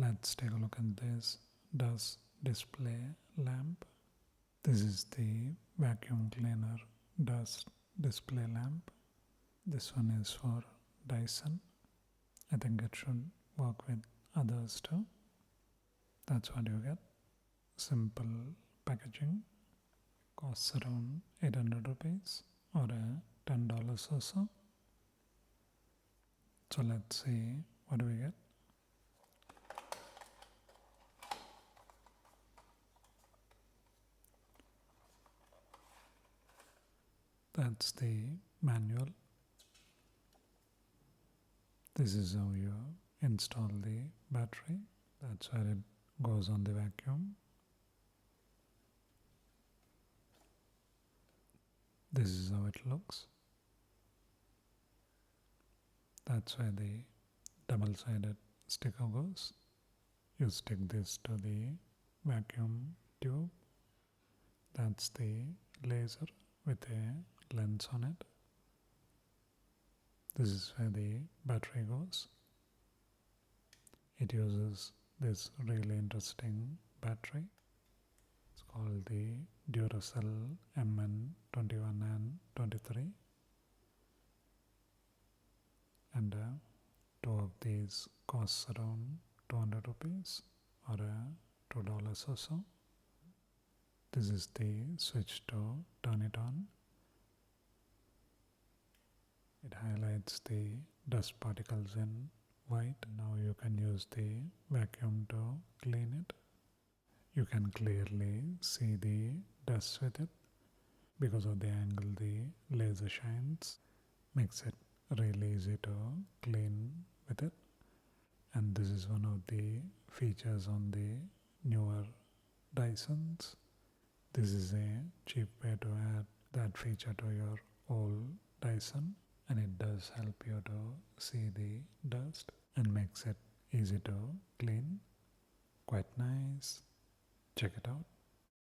let's take a look at this dust display lamp. This is the vacuum cleaner dust display lamp. This one is for Dyson. I think it should work with others too. That's what you get. Simple packaging. Costs around 800 rupees or $10 or so. So let's see what do we get. That's the manual. This is how you install the battery. That's where it goes on the vacuum. This is how it looks. That's where the double-sided sticker goes. You stick this to the vacuum tube. That's the laser with a lens on it. This is where the battery goes. It uses this really interesting battery. It's called the Duracell MN21 and 23. And two of these costs around 200 rupees or $2 or so. This is the switch to turn it on. It highlights the dust particles in white. Now you can use the vacuum to clean it. You can clearly see the dust with it because of the angle the laser shines. Makes it really easy to clean with it. And this is one of the features on the newer Dysons. This is a cheap way to add that feature to your old Dyson, and it does help you to see the dust and makes it easy to clean. Quite nice. Check it out.